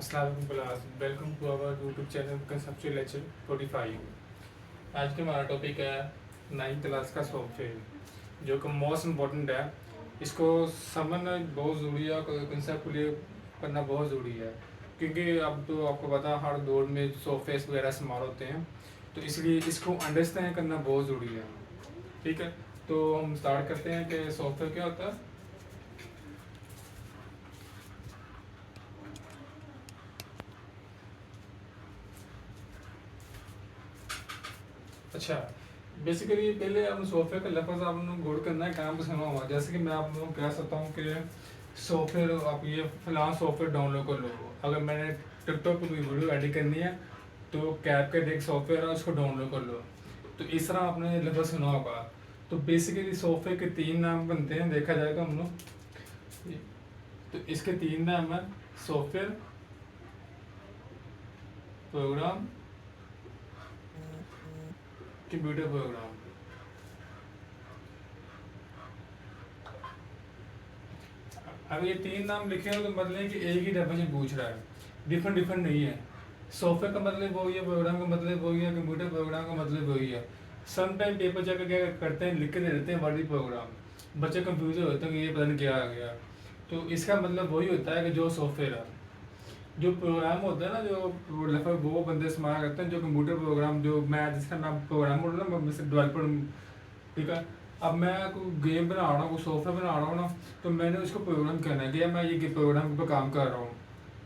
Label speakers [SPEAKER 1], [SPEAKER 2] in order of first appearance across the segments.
[SPEAKER 1] Welcome to our YouTube channel conceptual lecture 45। आज का हमारा टॉपिक है 9th क्लास का सॉफ्टवेयर, जो कि मोस्ट इम्पोर्टेंट है। इसको समझना बहुत ज़रूरी है, कंसेप्ट क्लियर करना बहुत ज़रूरी है, क्योंकि अब तो आपको पता है हर दौर में सॉफ्टवेयर वगैरह इस्तेमाल होते हैं, तो इसलिए इसको अंडरस्टैंड करना बहुत ज़रूरी है। ठीक है, तो हम स्टार्ट करते हैं कि सॉफ्टवेयर क्या होता है। अच्छा, बेसिकली पहले हम सॉफ्टवेयर का लफ्ज़ आप लोगों को गौर करना है, काम पर सुना हुआ। जैसे कि मैं आप लोगों को कह सकता हूँ कि सॉफ्टवेयर आप ये फलां सॉफ्टवेयर डाउनलोड कर लो। अगर मैंने टिकटॉक पर कोई वीडियो एडिट करनी है तो कैपकट एक सॉफ्टवेयर है, उसको डाउनलोड कर लो। तो इस तरह आपने लफ्ज़ सुना होगा। तो बेसिकली सॉफ्टवेयर के 3 नाम बनते हैं, देखा जाए तो हम लोग। तो इसके 3 नाम है: सॉफ्टवेयर, प्रोग्राम, कंप्यूटर प्रोग्राम। अब ये 3 नाम लिखे हो तो मतलब है कि एक ही डेफिनेशन पूछ रहा है, डिफरेंट डिफरेंट नहीं है। सॉफ्टवेयर का मतलब वही है, प्रोग्राम का मतलब वही है, कंप्यूटर प्रोग्राम का मतलब वही है। सम टाइम पेपर जाकर क्या करते हैं, लिख के दे देते हैं वर्ड प्रोग्राम, बच्चे कंफ्यूज होते हैं कि ये पता नहीं क्या आ गया। तो इसका मतलब वही होता है कि जो सॉफ्टवेयर है, जो प्रोग्राम होता है ना, जो लगभग वो बंदे इस्तेमाल करते हैं, जो कंप्यूटर प्रोग्राम, जो मैं जिसका नाम प्रोग्राम बोल रहा हूँ, मैं डेवलपर। ठीक है, अब मैं कोई गेम बना रहा हूँ, कोई सॉफ्टवेयर बना रहा हूँ ना, तो मैंने उसको प्रोग्राम करना है कि मैं ये प्रोग्राम पर काम कर रहा हूँ।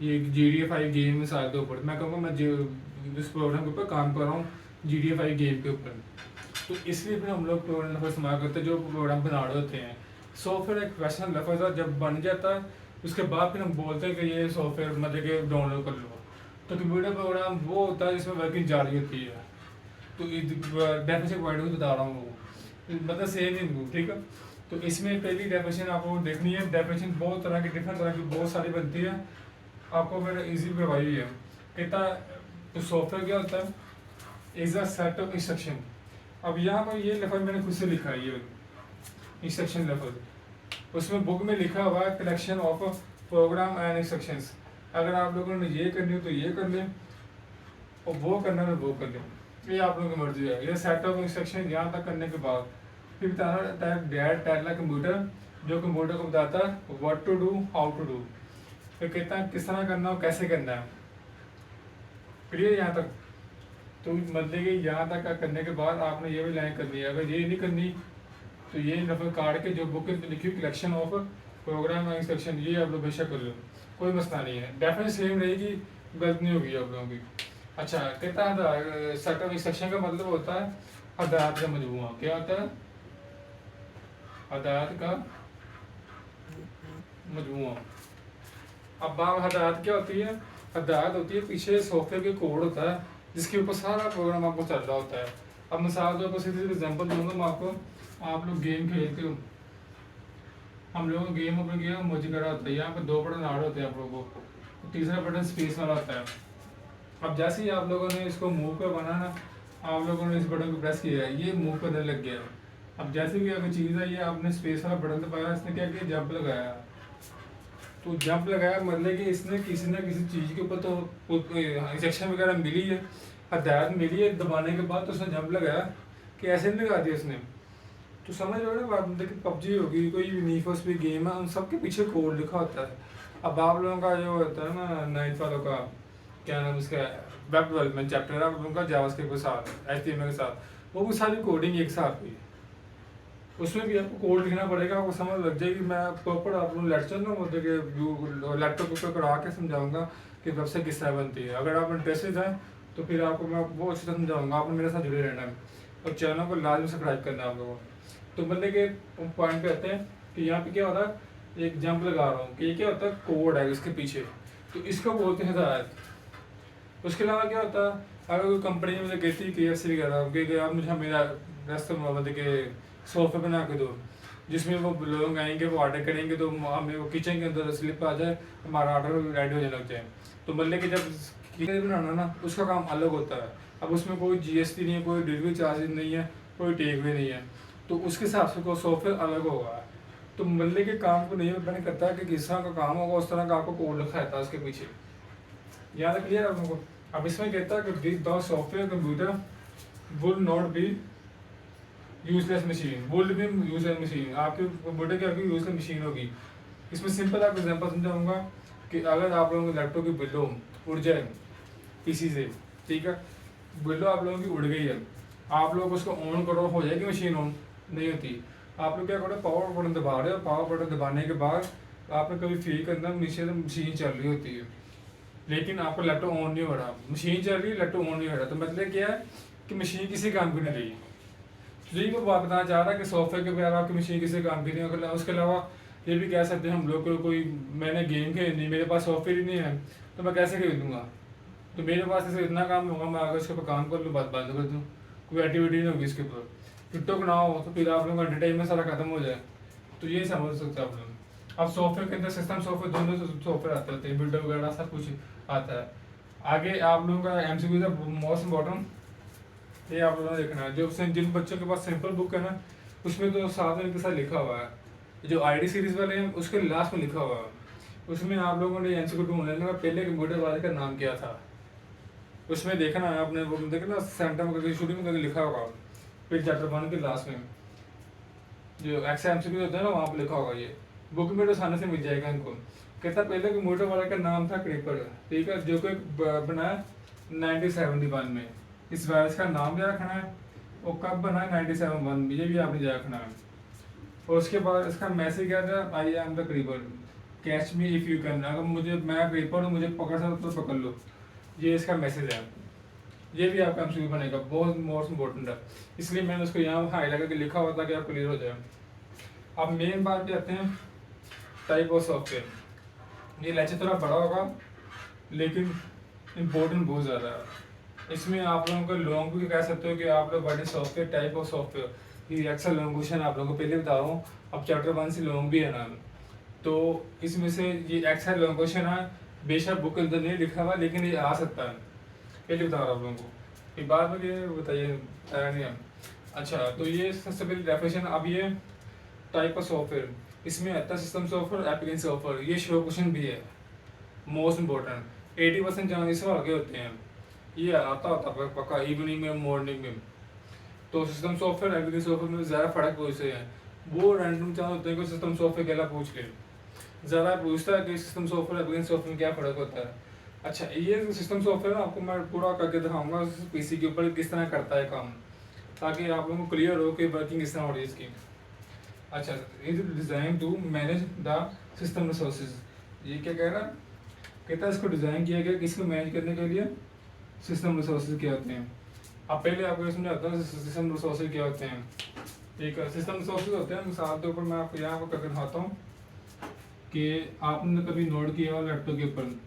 [SPEAKER 1] ये GTA 5 गेम मिसाल के ऊपर मैं कहूँगा, मैं इस प्रोग्राम के ऊपर काम कर रहा हूँ, GTA 5 गेम के ऊपर। तो इसलिए फिर हम लोग प्रोग्राम लफ्ज़ इस्तेमाल करते हैं जो प्रोग्राम बना रहे होते हैं। सॉफ्टवेयर एक वैसा लफ्ज़ है, जब बन जाता है उसके बाद फिर हम बोलते हैं कि ये सॉफ्टवेयर मतलब कि डाउनलोड कर लो। तो कंप्यूटर प्रोग्राम वो होता है जिसमें वर्किंग जारी होती है। तो डेफिनेशन पॉइंट भी बता रहा हूँ, वो मतलब सेम ही नहीं। ठीक है, तो इसमें पहली डेफिनेशन आपको देखनी है। डेफिनेशन बहुत तरह की, डिफरेंट तरह की बहुत सारी बनती है, आपको फिर इजी करवाई हुई है। कहता तो सॉफ्टवेयर क्या होता है, is a set of instruction. अब यहाँ पर ये लफ्ज़ मैंने खुद से लिखा है, ये इंस्ट्रक्शन लफ्ज़ उसमें बुक में लिखा हुआ है, collection of program and instructions. अगर आप लोगों ने ये करनी हो तो ये कर लें, और वो करना है तो वो कर लें, ये आप लोगों की मर्जी है। ये सेट ऑफ इंस्ट्रक्शन यहाँ तक करने के बाद फिर बताना टाइप डैट टैटला कंप्यूटर, जो कंप्यूटर को बताता है what to do, how to do. फिर कहता है किस तरह करना हो, कैसे करना है। क्लियर यहाँ तक? तो मतलब कि यहाँ तक का करने के बाद आपने ये भी लाइन करनी है। अगर ये नहीं करनी तो ये लफ्ज़ काट के जो बुक में लिखी हुई कलेक्शन ऑफ प्रोग्राम इंस्ट्रक्शन, ये आप लोग बेशक कर लो, कोई मसला नहीं है। डेफिनेट सेम रहेगी, गलत नहीं होगी आप लोगों की। अच्छा, कहता है सेट ऑफ इंस्ट्रक्शन का मतलब होता है हदायत का मजमूआ। क्या होता है? हदायत का मजमूआ। अब बात हदायत क्या होती है? हदायत होती है पीछे सॉफ्टवेयर के कोड होता है जिसके ऊपर सारा प्रोग्राम आपको चल रहा होता है। अब मिसाल तौर पर सीधे एग्जाम्पल दूंगा मैं आपको। आप लोग गेम खेलते हो, हम लोग गेम ओपन किया, मुझे करा होता है, यहाँ पर 2 बटन आड़ होते हैं आप लोगों को, तो तीसरा बटन स्पेस वाला होता है। अब जैसे ही आप लोगों ने इसको मूव करवाना ना, आप लोगों ने इस बटन को प्रेस किया है, ये मूव करने लग गया है। अब जैसे भी अगर चीज़ है, ये आपने स्पेस वाला बटन दबाया, इसने क्या किया, जंप लगाया। तो जंप लगाया मतलब कि इसने किसी ना किसी चीज़ के ऊपर तो इंस्ट्रक्शन वगैरह मिली है, हदायत मिली है, दबाने के बाद तो उसने जंप लगाया, कि ऐसे नहीं लगा दिया उसने। तो समझ रहे हो ना बात? देखिए पबजी होगी, कोई नीड फॉर स्पीड गेम है, उन सबके पीछे कोड लिखा होता है। अब आप लोगों का जो होता है ना 9th वालों का, क्या नाम उसका, वेब डेवलपमेंट चैप्टर है आप लोगों का, जावास्क्रिप्ट के साथ, HTML के साथ, वो भी सारी कोडिंग एक साथ हुई। उसमें भी आपको कोड लिखना पड़ेगा, आपको समझ लग जाएगी। मैं प्रॉपर आप लोग लेक्चर ना मतलब कि लैपटॉप पर करा के समझाऊंगा कि वेबसाइट किस तरह बनती है। अगर आप इंटरेस्टेड हैं तो फिर आपको मैं वो अच्छे से समझाऊंगा, आपने मेरे साथ जुड़े रहना है और चैनल को लाजमी सब्सक्राइब करना है आप लोगों को। तो मतलब के पॉइंट पे आते हैं कि यहाँ पे क्या होता है, एक जंप लगा रहा हूँ कि ये क्या होता है, कोड है उसके पीछे, तो इसको बोलते हैं हदायत। उसके अलावा क्या होता है, अगर कोई कंपनी मुझे कहती है KFC वगैरह कि आप मुझे मेरा रेस्टोरेंट मतलब कि सॉफ्टवेयर बना के दो, जिसमें वो लोग आएंगे, वो ऑर्डर करेंगे, तो हमें वो किचन के अंदर स्लिप आ जाए, हमारा ऑर्डर रेडी हो जाने लग जाए। तो मतलब कि जब किचन बनाना ना, उसका काम अलग होता है। अब उसमें कोई GST नहीं है, कोई डिलीवरी चार्जेस नहीं है, कोई टेक वे नहीं है, तो उसके हिसाब से कोई सॉफ्टवेयर अलग होगा। तो मल्ले के काम को नहीं डिपेंड करता कि किस तरह का काम होगा, उस तरह का आपको कोड लिखा रहता है उसके पीछे। यहाँ तक क्लियर है आप लोगों को। अब इसमें कहता है कि the software computer would not be useless machine, would be useless machine, आपके कंप्यूटर की आपकी यूजलेस मशीन होगी। इसमें सिंपल आपको एग्जांपल समझाऊंगा कि अगर आप लोगों के लैपटॉप की विंडो उड़ जाए पीसी से, ठीक है, विंडो आप लोगों की उड़ गई है, आप लोग उसको ऑन करो, हो जाएगी मशीन ऑन? नहीं होती। आप लोग क्या करो, पावर बटन दबा रहे हो, पावर बटन दबाने के बाद आपने कभी फील करना नीचे मशीन चल रही होती है, लेकिन आपका लैपटॉप ऑन नहीं हो रहा, मशीन चल रही है लैपटॉप ऑन नहीं हो रहा, तो मतलब क्या है कि मशीन किसी काम की नहीं रही। तो यही मैं बात बताना चाह रहा कि सॉफ्टवेयर के बगैर आपकी मशीन किसी काम की नहीं होगी। उसके अलावा ये भी कह सकते हैं हम लोग को, कोई मैंने गेम खेलनी, मेरे पास सॉफ्टवेयर ही नहीं है तो मैं कैसे खरीदूंगा? तो मेरे पास ऐसे इतना काम होगा, मैं अगर इसके ऊपर काम कर लूँ, बात बंद कर दूँ, कोई एक्टिविटी नहीं होगी इसके ऊपर, टिकटॉक ना हो तो फिर आप लोगों का एंटरटेनमेंट सारा खत्म हो जाए। तो ये समझ सकते हैं आप लोग। अब सॉफ्टवेयर के अंदर सिस्टम सॉफ्टवेयर दोनों सॉफ्टवेयर आते होते हैं, बिल्डर वगैरह सब कुछ आता है। आगे आप लोगों का एमसीक्यू का मोस्ट इम्पोर्टेंट, ये आप लोगों ने देखना है, जो जिन बच्चों के पास सिंपल बुक है ना, उसमें तो साथ में इनके साथ लिखा हुआ है, जो आईडी सीरीज वाले हैं उसके लास्ट में लिखा हुआ है, उसमें आप लोगों ने एमसीक्यू ढूंढ लेना पहले कंप्यूटर वाले का नाम क्या था, उसमें देखना है आपने, वो देखना सेंटर में करके शुरू में करके लिखा होगा, फिर चैप्टर 1 के लास्ट में जो एक्स्ट्रा एमसीक्यू होता है ना, वहाँ पर लिखा होगा। ये बुक में तो आसानी से मिल जाएगा इनको। कहता पहले कंप्यूटर वाले का नाम था क्रीपर, ठीक है, जो कि बनाया 1971 में। इस वायरस का क्या रखना है, वो कब बना है, 1971 में, ये भी आपने याद रखना है। और उसके बाद इसका मैसेज क्या था, I am the creeper, catch me if you can, अगर मैं क्रीपर हूँ, मुझे पकड़ सकते तो पकड़ लो, ये इसका मैसेज है। ये भी आपका एमसीक्यू बनेगा, बहुत मोस्ट इंपॉर्टेंट है, इसलिए मैंने उसको यहाँ हाईलाइट करके लिखा हुआ था कि आप क्लियर हो जाए। अब मेन बात पे आते हैं, टाइप ऑफ सॉफ्टवेयर। ये लेक्चर थोड़ा बड़ा होगा लेकिन इम्पोर्टेंट बहुत ज़्यादा है। इसमें आप लोगों को लॉन्ग भी कह सकते हो कि आप लोग बड़े सॉफ्टवेयर, टाइप ऑफ सॉफ्टवेयर, ये अक्सर लॉन्ग क्वेश्चन आप लोगों को पहले बता रहा हूँ। अब चैप्टर 1 से लॉन्ग भी है ना, तो इसमें से ये अक्सर लॉन्ग क्वेश्चन है, बेशक बुक के अंदर नहीं लिखा हुआ लेकिन ये आ सकता है, पहले बता रहा हूँ आप लोगों को, फिर बाद में ये बताइए नहीं है। अच्छा, तो ये सबसे पहले डेफिनेशन। अब ये टाइप ऑफ सॉफ्टवेयर, इसमें आता है सिस्टम सॉफ्टवेयर, एप्लीकेशन सॉफ्टवेयर, ये शो क्वेश्चन भी है मोस्ट इंपॉर्टेंट, 80% चांस इससे आगे होते हैं, ये आता होता है पक्का इवनिंग में, मॉर्निंग में। तो सिस्टम सॉफ्टवेयर एप्लीकेशन सॉफ्टवेयर में ज़्यादा फर्क पूछते हैं, वो रैंडम चांस होते हैं कि सिस्टम सॉफ्टवेयर अकेला पूछ ले, ज़्यादा पूछता है कि सिस्टम सॉफ्टवेयर एप्लीकेशन सॉफ्टवेयर में क्या फ़र्क होता है। अच्छा, ये सिस्टम सॉफ्टवेयर आपको मैं पूरा करके दिखाऊंगा पीसी के ऊपर किस तरह करता है काम, ताकि आप लोगों को क्लियर हो कि वर्किंग किस तरह हो रही है इसकी। अच्छा, is design to manage the system resources, ये क्या कह रहा है, कहता है इसको डिज़ाइन किया गया किसको मैनेज करने के लिए, सिस्टम रिसोर्सेज क्या होते हैं। अब पहले आपको समझाता हूँ सिस्टम रिसोर्सेज क्या होते हैं। एक सिस्टम रिसोर्सेज होते हैं, मिसाल के ऊपर मैं आपको यहाँ पर करके दिखाता हूँ कि आपने कभी नोट किया हो लैपटॉप के ऊपर,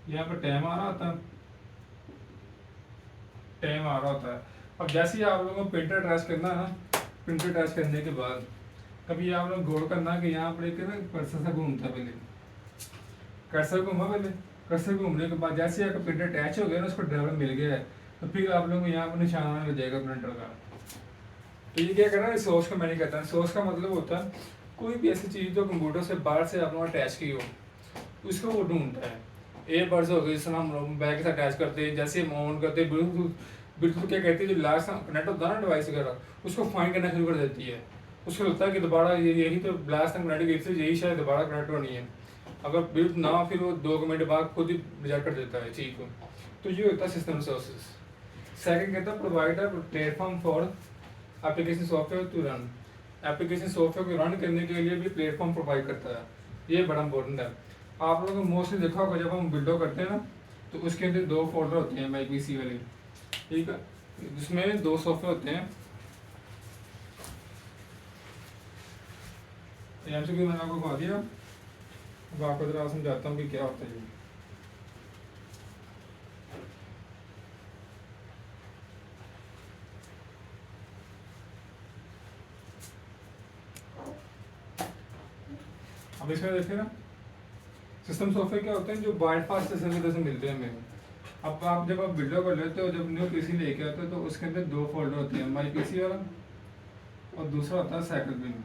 [SPEAKER 1] यहाँ पर टाइम आ रहा होता है, टाइम आ रहा होता है। अब जैसे ही आप लोगों को प्रिंटर अटैच करना है ना, प्रिंटर अटैच करने के बाद कभी आप लोग गौर करना कि यहाँ पर एक ना कर्सर सा घूमता है, पहले कर्सर घूमा, पहले कर्सर घूमने के बाद जैसे आपका प्रिंटर अटैच हो गया ना, उसको ड्राइवर मिल गया है, तो फिर आप लोगों को यहाँ पर निशान आने लग जाएगा प्रिंटर का। तो ये क्या करना है, सोर्स का मैंने कहता है, सोर्स का मतलब होता है कोई भी ऐसी चीज़ जो कंप्यूटर से बाहर से आप लोग अटैच की हो, उसको वो ढूंढता है। एयरबड्स हो गए, जिस तरह हम बैग के साथ अटैच करते हैं, जैसे हम ऑन करते हैं, ब्लूटूथ ब्लूटूथ क्या कहती है, जो लास्ट कनेक्ट होता है ना डिवाइस वगैरह, उसको फाइंड करना शुरू कर देती है। उसको लगता है कि दोबारा यही तो लास्ट तक कनेक्ट की थी, यही शायद दोबारा कनेक्ट होनी है। अगर ब्लूटूथ ना, फिर वो 2 मिनट बाद खुद ही रिजेक्ट कर देता है चीज़ को। तो ये होता है सिस्टम रिसोर्सेज। सेकंड कहता है provide a platform for application software to run, application software को रन करने के लिए भी प्लेटफॉर्म प्रोवाइड करता है, ये बड़ा इंपॉर्टेंट है। आप लोगों को मोस्टली देखा होगा जब हम विंडो करते हैं ना, तो उसके अंदर 2 फोल्डर होते हैं माई पीसी वाले, ठीक है, जिसमें 2 सॉफ्टवेयर होते हैं। एमसीक्यू मैंने आपको बता दिया, अब आपको जरा समझाता हूँ कि क्या होता है। अब इसमें देखिए ना, सिस्टम सॉफ्टवेयर क्या होते हैं जो बाईपास सिस्टम की तरह से मिलते हैं हमें। अब आप जब आप विंडो कर लेते हो, जब न्यू पीसी लेके आते हो, तो उसके अंदर 2 फोल्डर होते हैं, माई पीसी वाला और दूसरा होता है सेकंड बिन,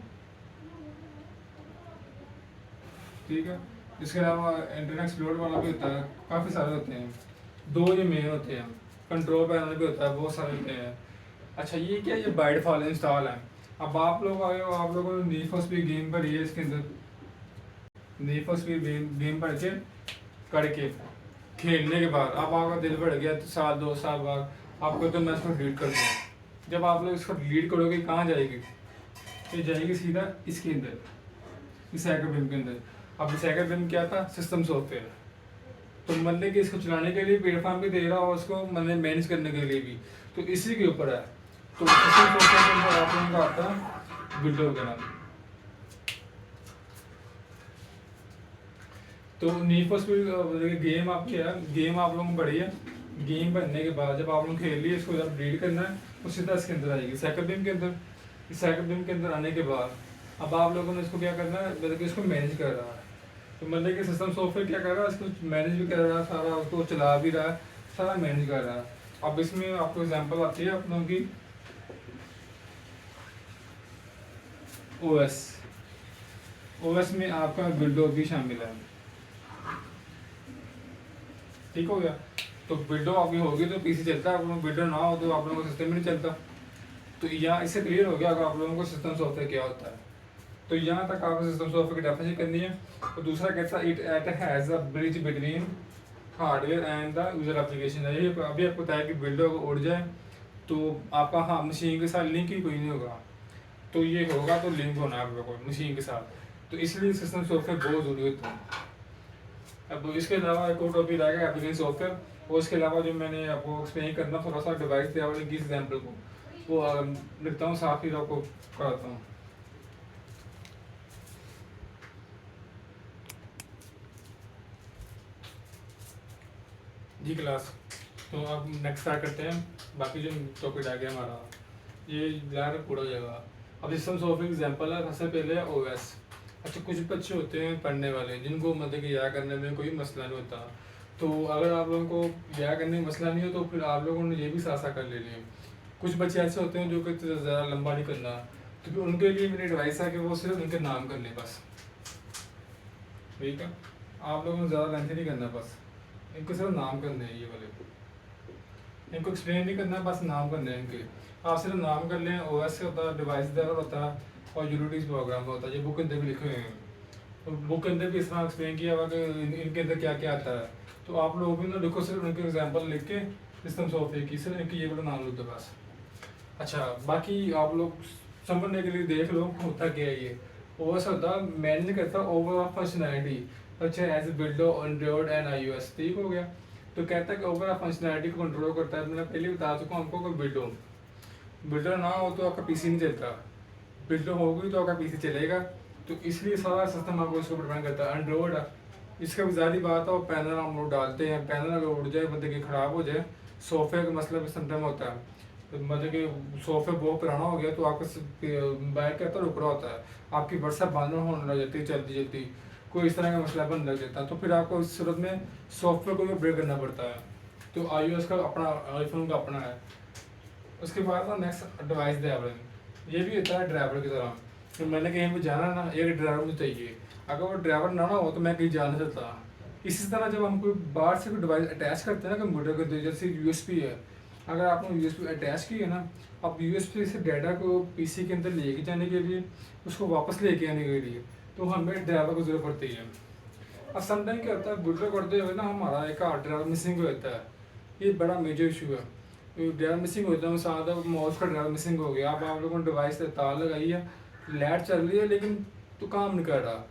[SPEAKER 1] ठीक है। इसके अलावा इंटरनेट एक्सप्लोरर वाला भी होता है, काफ़ी सारे होते हैं, दो ये मेन होते हैं। कंट्रोल पैनल भी होता है, बहुत सारे होते हैं। अच्छा ये क्या, ये बाय डिफ़ॉल्ट इंस्टॉल है। अब आप लोग आए हो, आप लोगों ने नीड फॉर स्पीड गेम भरी है, इसके अंदर नीड फॉर स्पीड गेम भर के करके खेलने के बाद अब आपका दिल बढ़ गया, तो साल 2 साल बाद आपको तो मैं इसको डिलीट कर दूँगा। जब आप लोग इसको डिलीट करोगे कहाँ जाएगी, ये जाएगी सीधा इसके अंदर, इस हैकर बिम के अंदर। अब इस हैकर बिम क्या था, सिस्टम सॉफ्टवेयर। तो मतलब कि इसको चलाने के लिए प्लेटफॉर्म भी दे रहा हो, उसको मतलब मैनेज करने के लिए भी, तो इसी के ऊपर है। तो सिस्टम सॉफ्टवेयर के अंदर आप लोगों का आता है विंडो वगैरह। तो नीड फॉर स्पीड गेम आपकी है, गेम आप लोगों को बढ़ी है। गेम बनने के बाद जब आप लोग खेल लिए, इसको जब रीड करना है तो सीधा इसके अंदर आएगी साइकिल बिम के अंदर। इस साइकिल बिम के अंदर आने के बाद अब आप लोगों ने इसको क्या करना है, मतलब कि इसको मैनेज कर रहा है। तो मतलब कि सिस्टम सॉफ्टवेयर क्या कर रहा है, इसको मैनेज भी कर रहा है, सारा उसको चला भी रहा है, सारा मैनेज कर रहा है। अब इसमें आपको एग्जांपल आती है अपनों की ओएस। ओएस में आपका विंडो भी शामिल है, ठीक हो गया। तो विंडो आपकी होगी तो पीसी चलता है, आप विंडो ना हो तो आप लोगों का सिस्टम ही नहीं चलता। तो यहाँ इससे क्लियर हो गया अगर आप लोगों को सिस्टम सॉफ्टवेयर क्या होता है। तो यहाँ तक आपको सिस्टम सॉफ्टवेयर की डेफिनेशन करनी है। और दूसरा कहता है it has a bridge between hardware and the user application है। ये अभी आपको बताया कि विंडो को उड़ जाए तो आपका हाँ मशीन के साथ लिंक ही कोई नहीं होगा, तो ये होगा तो लिंक होना है आप लोगों को मशीन के साथ। तो इसलिए सिस्टम सॉफ्टवेयर बहुत ज़रूरी होता है। अब इसके अलावा एक और टॉपिक रहेगा एप्लीकेशन सॉफ्टवेयर, और इसके अलावा जो मैंने आपको एक्सप्लेन करना थोड़ा सा डिवाइस दिया वाले की एग्जाम्पल को वो लिखता हूँ, साथ ही आपको कराता हूँ। जी क्लास, तो अब नेक्स्ट स्टार्ट करते हैं। बाकी जो टॉपिक आ गया हमारा ये लार पूरा हो जाएगा। अब सिस्टम सॉफ्टवेयर एग्जाम्पल है, सबसे पहले ओएस। अच्छा कुछ बच्चे होते हैं पढ़ने वाले जिनको मतलब कि याद करने में कोई मसला नहीं होता, तो अगर आप लोगों को याद करने में मसला नहीं हो तो फिर आप लोगों ने ये भी साथ साथ कर लेनी है। कुछ बच्चे ऐसे होते हैं जो कि ज़्यादा लंबा नहीं करना, तो फिर उनके लिए मेरी एडवाइस है कि वो सिर्फ उनके नाम कर लें बस, ठीक है। आप लोगों को ज़्यादा लेंथ नहीं करना, बस इनको सिर्फ नाम करने हैं, ये वाले इनको एक्सप्लेन नहीं करना, बस नाम करने हैं इनके। आप सिर्फ नाम कर लें। ओएस होता है, डिवाइस ड्राइवर होता है, और यूटिलिटीज प्रोग्राम होता है। ये बुक के अंदर भी लिखे हुए हैं, तो बुक के अंदर भी इस तरह एक्सप्लेन किया हुआ कि इनके अंदर क्या क्या आता है। तो आप लोग भी ना लिखो, सिर्फ उनके एग्जाम्पल लिख के सिस्टम सॉफ्टवेयर की सिर्फ इनकी ये वाला नाम लो दो बस। अच्छा बाकी आप लोग समझने के लिए देख लो होता क्या है ये। ओएस होता है मैनेज करता है ओवरऑल फंक्शनैलिटी, अच्छा as window Android and iOS, ठीक हो गया। तो कहता है कि ओवरऑल फंक्शनैलिटी को कंट्रोल करता है। मैंने पहले बता चुका हूँ हमको कि विंडो ना हो तो आपका पीसी नहीं चलता, विंडो होगी तो आपका पीसी चलेगा। तो इसलिए सारा सिस्टम आपको इसको डिपेंड करता है। एंड्रॉइड इसका भी ज़्यादा बात है, और पैनल हम लोग डालते हैं, पैनल अगर उड़ जाए मतलब कि ख़राब हो जाए, सॉफ्टवेयर का मसला भी समटाइम होता है। तो मतलब कि सॉफ्टवेयर बहुत पुराना हो गया तो आपका बैक कहता है रुकड़ा होता है, आपकी व्हाट्सएप बंद होने लग जाती है चलती चलती, कोई इस तरह का मसला बनने लग जाता है। तो फिर आपको इस सूरत में सॉफ्टवेयर को भी अपडेट करना पड़ता है। तो iOS का अपना, आईफोन का अपना है। उसके बाद ना नेक्स्ट डिवाइस ड्राइवर, ये भी होता है ड्राइवर की तरह। तो मैंने कहीं पर जाना ना, एक ड्राइवर मुझे चाहिए, अगर वो ड्राइवर ना हो तो मैं कहीं जा नहीं सकता। इसी तरह जब हम कोई बाहर से कोई डिवाइस अटैच करते हैं ना कंप्यूटर के, जैसे यूएसबी है, अगर आपने यूएसबी अटैच की है ना, अब यूएसबी से डाटा को पीसी के अंदर लेके जाने के लिए, उसको वापस लेके आने के लिए, तो हमें ड्राइवर की जरूरत पड़ती है। अब समटाइम क्या होता है, विंडो करते हुए ना हमारा एक ड्राइवर मिसिंग हो जाता है, ये बड़ा मेजर इशू है। तो ड्राइवर मिसिंग होता है, सादा माउस का ड्राइवर मिसिंग हो गया। अब आप लोगों ने डिवाइस से तार लगाई है, लाइट चल रही है लेकिन तो काम नहीं कर रहा,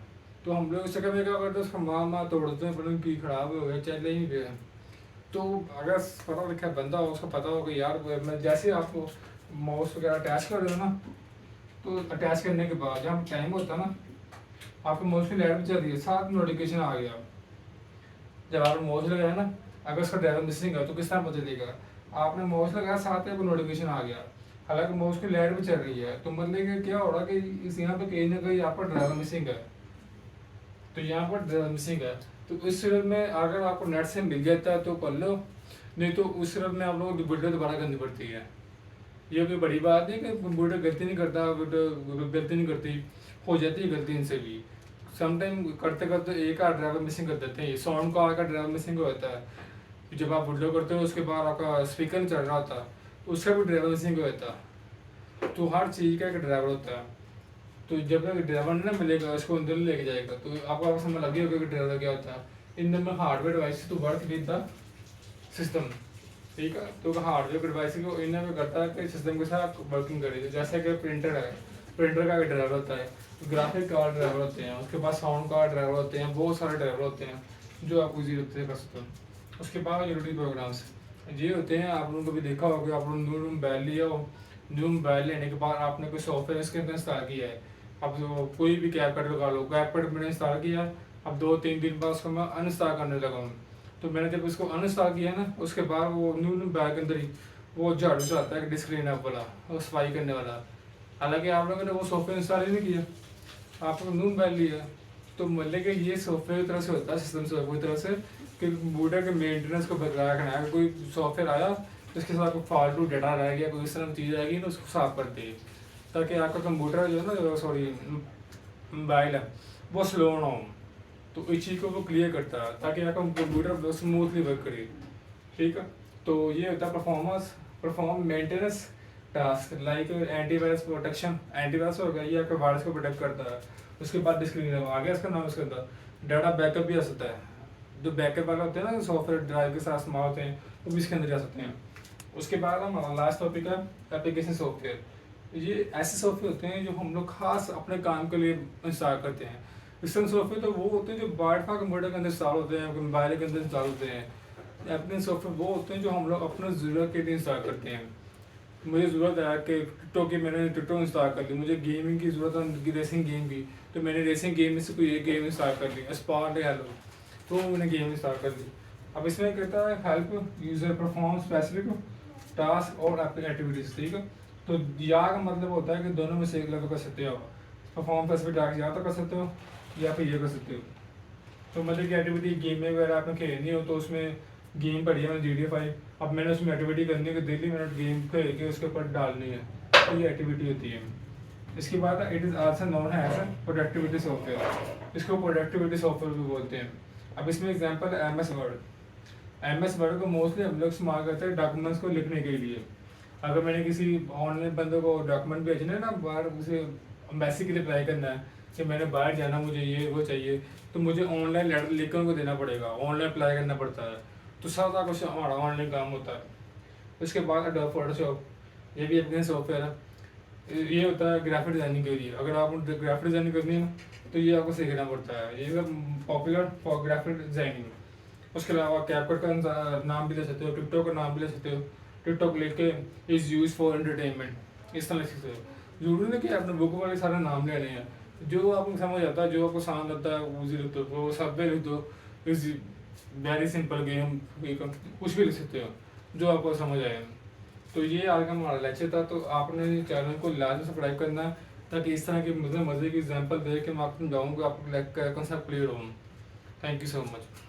[SPEAKER 1] तो हम लोग इस जगह में क्या करते हैं, उसका मार तोड़ते हैं, पता की खराब हो गया, चल ही नहीं गया। तो अगर पढ़ा लिखा बंदा हो, उसको पता हो कि यार मैं जैसे आपको माउस वगैरह अटैच कर रहे हो ना, तो अटैच करने के बाद जब टाइम होता है ना, आपके माउस की लाइट भी चल रही है, साथ में नोटिफिकेशन आ गया। जब आपने माउस लगाया ना, अगर उसका ड्राइवर मिसिंग है तो किस तरह पता चलेगा, आपने माउस लगाया साथ में नोटिफिकेशन आ गया, हालांकि माउस की लाइट भी चल रही है। तो मतलब कि क्या हो रहा है कि इस यहाँ पे कहीं ना कहीं यहाँ पर ड्राइवर मिसिंग है, तो यहाँ पर ड्राइवर मिसिंग है। तो इस सूरत में अगर आपको नेट से मिल जाता है तो कर लो, नहीं तो उस सूरत में आप लोगों को वीडियो दोबारा करनी पड़ती है। ये कोई बड़ी बात नहीं कि कंप्यूटर गलती नहीं करता, गलती नहीं करती, हो जाती है गलती इनसे भी। समटाइम करते करते एक आध ड्राइवर मिसिंग कर देते हैं, साउंड का का ड्राइवर मिसिंग होता है। जब आप वीडियो करते हो उसके बाद आपका स्पीकर नहीं चल रहा होता, उसका भी ड्राइवर मिसिंग होता है। तो हर चीज़ का एक ड्राइवर होता है। तो जब तक ड्राइवर नहीं मिलेगा उसको अंदर लेके जाएगा, तो आपको समझ लगी होगा कि ड्राइवर क्या होता है। इन में hardware device to work with the system, ठीक है। तो हार्डवेयर डिवाइस को इनमें करता है कि सिस्टम के साथ वर्किंग करे। जैसे कि प्रिंटर है, प्रिंटर का ड्राइवर होता है, ग्राफिक कार्ड ड्राइवर होते हैं, उसके बाद साउंड कार्ड ड्राइवर होते हैं, बहुत सारे ड्राइवर होते हैं जो आप इजी होते हैं कर सकते हो। उसके बाद यूटिलिटी प्रोग्राम्स ये होते हैं, आप लोगों को भी देखा होगा, आप लोगों ने न्यू मोबाइल लिया हो, न्यू मोबाइल लेने के बाद आपने कोई सॉफ्टवेयर इसके अंदर इंस्टॉल किया है। अब कोई भी कैपकट लगा लो, कैपकट मैंने इंस्टॉल किया, अब 2-3 दिन बाद उसको मैं अनइंस्टॉल करने लगा हूँ। तो मैंने जब उसको अनइंस्टॉल किया ना, उसके बाद वो न्यू मोबाइल के अंदर ही वो झाड़ू से आता है डिस्क्रीन ऐप वाला, वो सफाई करने वाला। हालांकि आप लोगों ने वो सॉफ्टवेयर इंस्टॉल ही नहीं किया, आपको न्यू मोबाइल लिया। तो मतलब कि ये सॉफ्टवेयर की तरह से होता है, सिस्टम सॉफ्टवेयर की तरह से कि कंप्यूटर के मेंटेनेंस को बरकरार रखना है। कोई सॉफ्टवेयर आया उसके साथ कोई फालतू डाटा रह गया, कोई इस तरह की चीज़ आएगी ना, उसको साफ कर दे, ताकि आपका कंप्यूटर जो है ना, सॉरी मोबाइल है, वो स्लो ना हो। तो इस चीज़ को वो क्लियर करता है ताकि आपका कंप्यूटर स्मूथली वर्क करे, ठीक है। तो ये होता है perform maintenance task like antivirus protection. Antivirus हो गया, ये आपके वायरस को प्रोटेक्ट करता है। उसके बाद डिस्क्रीन आ गया इसका नाम, उसके अंदर डाटा बैकअप भी आ सकता है। जो बैकअप वाला होते हैं ना, सॉफ्टवेयर ड्राइव के साथ इस्तेमाल होते हैं, वो भी इसके अंदर जा सकते हैं। उसके बाद हमारा लास्ट टॉपिक है एप्लीकेशन सॉफ्टवेयर। ये ऐसे सॉफ्टवेयर होते हैं जो हम लोग खास अपने काम के लिए इंस्टॉल करते हैं। सिस्टम सॉफ्टवेयर तो वो होते हैं जो बार कंप्यूटर के अंदर इंस्टॉल होते हैं, मोबाइल के अंदर इंस्टॉल होते हैं। एप्लीकेशन सॉफ्टवेयर वो होते हैं जो हम लोग अपने ज़रूरत के लिए इंस्टॉल करते हैं। मुझे ज़रूरत है कि टिकटॉक की, मैंने टिकटॉक इंस्टॉल कर ली। मुझे गेमिंग की ज़रूरत है, रेसिंग गेम की, तो मैंने रेसिंग गेम में से कोई एक गेम इंस्टॉल कर ली, स्पार्क या हेलो, तो मैंने गेम इंस्टॉल कर ली। अब इसमें कहता है help user perform specific task और एक्टिविटीज़, ठीक है। तो या का मतलब होता है कि दोनों में से एक लगा कर सकते हो। परफॉर्म स्पेसिफिक टास्क या तो कर सकते हो या फिर ये कर सकते हो। तो मतलब कि एक्टिविटी गेम में वगैरह आपने खेलनी हो, तो उसमें गेम पढ़ी है मैंने GTA 5, अब मैंने उसमें एक्टिविटी करनी है कि डेली मिनट गेम खेल के उसके ऊपर डालनी है, तो ये एक्टिविटी होती है। इसके बाद it is also known as productivity software. इसको प्रोडक्टिविटी सॉफ्टवेयर भी बोलते हैं। अब इसमें एग्जांपल है MS वर्ड को मोस्टली हम लोग इस्तेमाल करते हैं डॉक्यूमेंट्स को लिखने के लिए। अगर मैंने किसी ऑनलाइन बंदे को डॉक्यूमेंट भेजने हैं ना, बाहर उसे एम्बेसी के लिए अप्लाई करना है कि मैंने बाहर जाना, मुझे ये वो चाहिए, तो मुझे ऑनलाइन लेटर लिख कर उनको देना पड़ेगा, ऑनलाइन अप्लाई करना पड़ता है। तो सारा कुछ हमारा ऑनलाइन काम होता है। उसके बाद एडोब फोटोशॉप, ये भी अपने सॉफ्टवेयर है। ये होता है ग्राफिक डिज़ाइनिंग के लिए। अगर आप ग्राफिक डिज़ाइनिंग करनी है ना, तो ये आपको सीखना पड़ता है। ये सब पॉपुलर फॉर ग्राफिक डिज़ाइनिंग। उसके अलावा कैपकट का नाम भी ले सकते हो, टिकटॉक का नाम भी ले सकते हो। टिकटॉक लिख के इज़ यूज फॉर एंटरटेनमेंट, इस तरह लिख सकते हो। जरूरी नहीं कि आपने बुक वाले सारे नाम ले रहे हैं, जो आपको समझ आता है, जो आपको आसान लगता है वो लिख दो, वो सब लिख दो। इज वेरी सिंपल गेम, कुछ भी लिख सकते हो जो आपको समझ आए। तो ये आज का हमारा लेक्चर था। तो आपने चैनल को लाजमी सब्सक्राइब करना है, ताकि इस तरह के मज़े की एग्जांपल दे के मैं आपको समझाऊँ कि आपको कंसेप्ट क्लियर हो। Thank you so much.